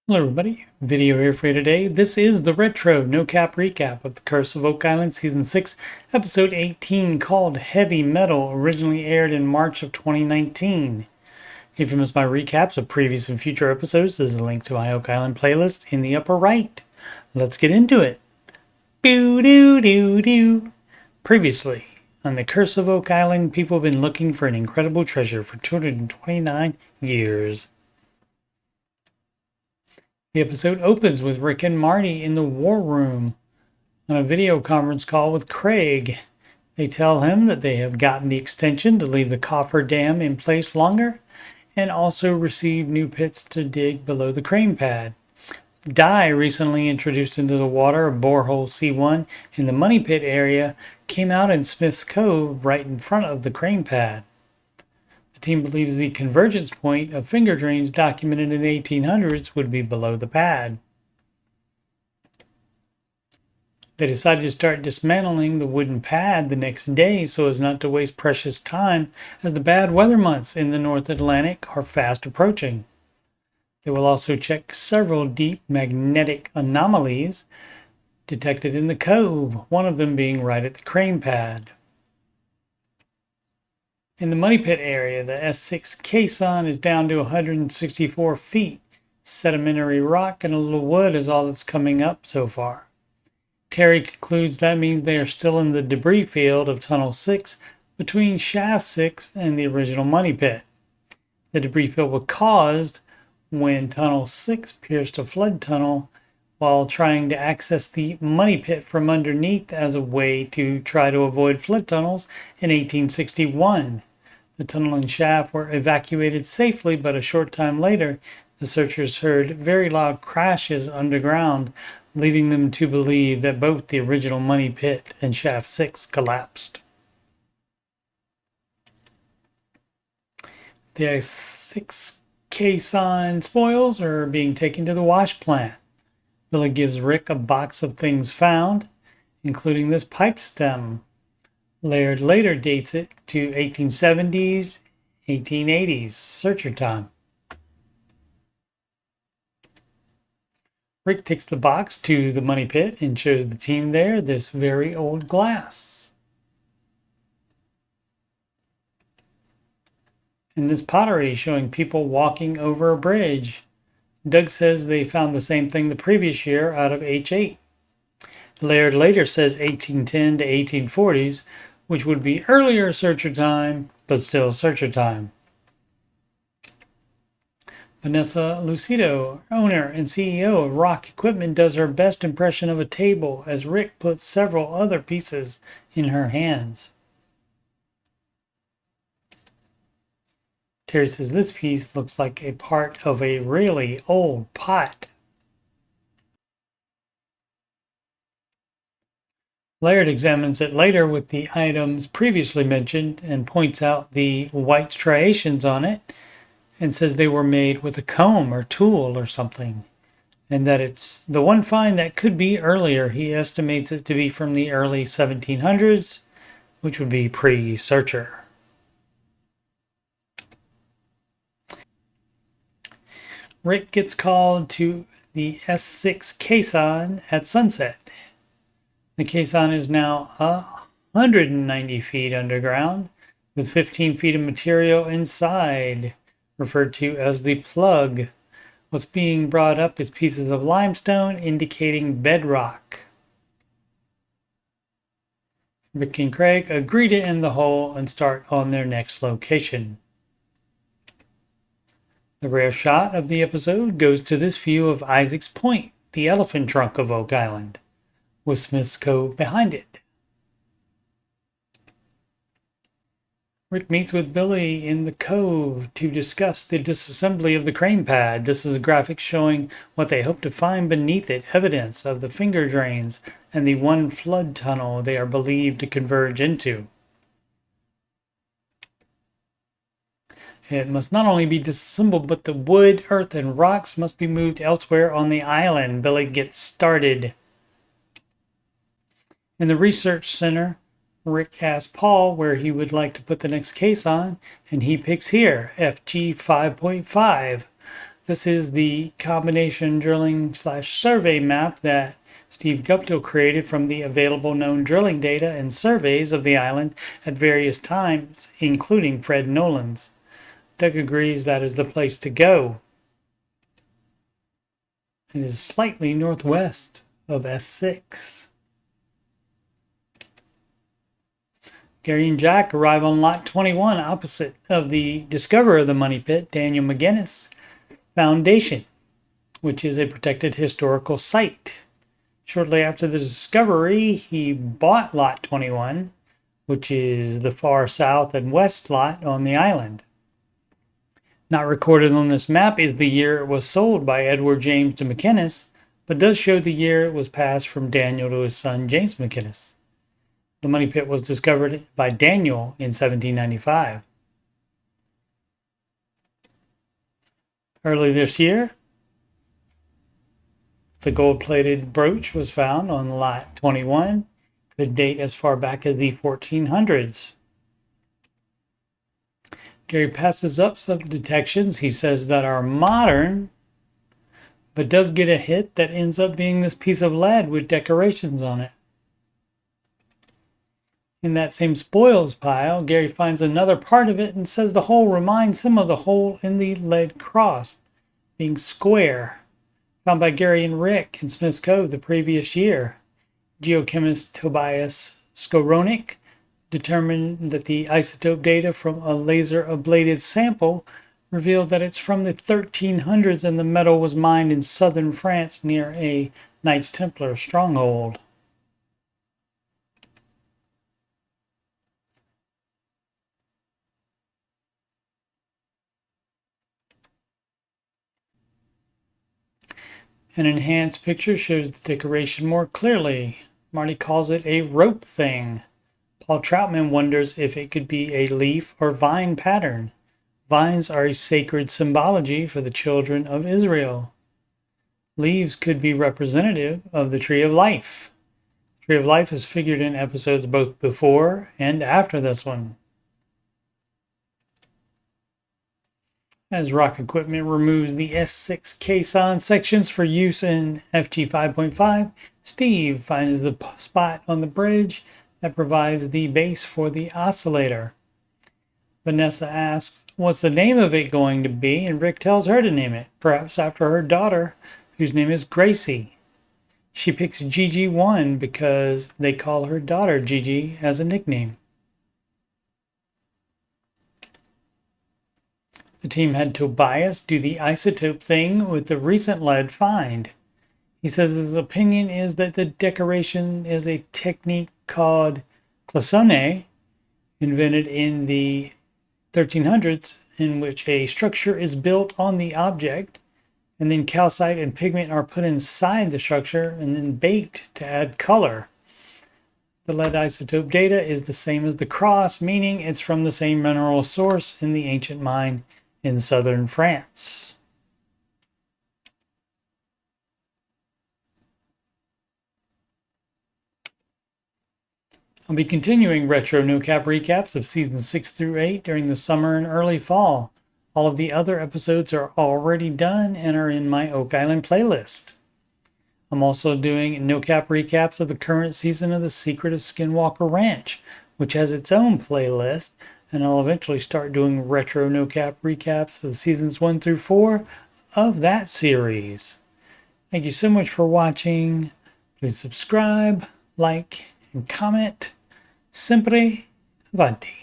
Hello everybody, video here for you today. This is the retro no-cap recap of The Curse of Oak Island Season 6, Episode 18, called Heavy Metal, originally aired in March of 2019. If you missed my recaps of previous and future episodes, there's a link to my Oak Island playlist in the upper right. Let's get into it. Doo-doo-doo-doo. Previously, on The Curse of Oak Island, people have been looking for an incredible treasure for 229 years. The episode opens with Rick and Marty in the war room on a video conference call with Craig. They tell him that they have gotten the extension to leave the coffer dam in place longer and also received new pits to dig below the crane pad. Dye, recently introduced into the water of borehole C1 in the money pit area, came out in Smith's Cove right in front of the crane pad. The team believes the convergence point of finger drains documented in the 1800s would be below the pad. They decided to start dismantling the wooden pad the next day so as not to waste precious time, as the bad weather months in the North Atlantic are fast approaching. They will also check several deep magnetic anomalies detected in the cove, one of them being right at the crane pad. In the money pit area, the S6 caisson is down to 164 feet. Sedimentary rock and a little wood is all that's coming up so far. Terry concludes that means they are still in the debris field of Tunnel 6 between Shaft 6 and the original money pit. The debris field was caused when Tunnel 6 pierced a flood tunnel while trying to access the money pit from underneath as a way to try to avoid flood tunnels in 1861. The tunnel and shaft were evacuated safely, but a short time later, the searchers heard very loud crashes underground, leading them to believe that both the original money pit and shaft 6 collapsed. The S6 caisson spoils are being taken to the wash plant. Billy gives Rick a box of things found, including this pipe stem. Laird later dates it to 1870s, 1880s, searcher time. Rick takes the box to the money pit and shows the team there this very old glass. And this pottery showing people walking over a bridge. Doug says they found the same thing the previous year out of H8. Laird later says 1810 to 1840s, which would be earlier searcher time, but still searcher time. Vanessa Lucido, owner and CEO of Rock Equipment, does her best impression of a table as Rick puts several other pieces in her hands. Terry says this piece looks like a part of a really old pot. Laird examines it later with the items previously mentioned and points out the white striations on it and says they were made with a comb or tool or something, and that it's the one find that could be earlier. He estimates it to be from the early 1700s, which would be pre-searcher. Rick gets called to the S6 caisson at sunset. The caisson is now 190 feet underground, with 15 feet of material inside, referred to as the plug. What's being brought up is pieces of limestone indicating bedrock. Rick and Craig agree to end the hole and start on their next location. The rare shot of the episode goes to this view of Isaac's Point, the elephant trunk of Oak Island, with Smith's Cove behind it. Rick meets with Billy in the cove to discuss the disassembly of the crane pad. This is a graphic showing what they hope to find beneath it, evidence of the finger drains and the one flood tunnel they are believed to converge into. It must not only be disassembled, but the wood, earth, and rocks must be moved elsewhere on the island. Billy gets started. In the research center, Rick asks Paul where he would like to put the next caisson, and he picks here, FG 5.5. This is the combination drilling / survey map that Steve Guptill created from the available known drilling data and surveys of the island at various times, including Fred Nolan's. Doug agrees that is the place to go. It is slightly northwest of S6. Gary and Jack arrive on Lot 21 opposite of the discoverer of the money pit, Daniel McGinnis Foundation, which is a protected historical site. Shortly after the discovery, he bought Lot 21, which is the far south and west lot on the island. Not recorded on this map is the year it was sold by Edward James to McInnes, but does show the year it was passed from Daniel to his son James McInnes. The money pit was discovered by Daniel in 1795. Early this year, the gold-plated brooch was found on Lot 21, could date as far back as the 1400s. Gary passes up some detections he says that are modern, but does get a hit that ends up being this piece of lead with decorations on it. In that same spoils pile, Gary finds another part of it and says the hole reminds him of the hole in the lead cross, being square, found by Gary and Rick in Smith's Cove the previous year. Geochemist Tobias Skoronik determined that the isotope data from a laser ablated sample revealed that it's from the 1300s and the metal was mined in southern France near a Knights Templar stronghold. An enhanced picture shows the decoration more clearly. Marty calls it a rope thing. Paul Troutman wonders if it could be a leaf or vine pattern. Vines are a sacred symbology for the children of Israel. Leaves could be representative of the Tree of Life. The Tree of Life is figured in episodes both before and after this one. As Rock Equipment removes the S6 caisson sections for use in FG 5.5, Steve finds the spot on the bridge that provides the base for the oscillator. Vanessa asks, what's the name of it going to be? And Rick tells her to name it, perhaps after her daughter, whose name is Gracie. She picks Gigi1 because they call her daughter Gigi as a nickname. The team had Tobias do the isotope thing with the recent lead find. He says his opinion is that the decoration is a technique called cloisonne, invented in the 1300s, in which a structure is built on the object, and then calcite and pigment are put inside the structure and then baked to add color. The lead isotope data is the same as the cross, meaning it's from the same mineral source in the ancient mine in southern France. I'll be continuing retro no-cap recaps of seasons 6 through 8 during the summer and early fall. All of the other episodes are already done and are in my Oak Island playlist. I'm also doing no-cap recaps of the current season of The Secret of Skinwalker Ranch, which has its own playlist, and I'll eventually start doing retro no-cap recaps of seasons 1 through 4 of that series. Thank you so much for watching. Please subscribe, like, and comment. Sempre avanti.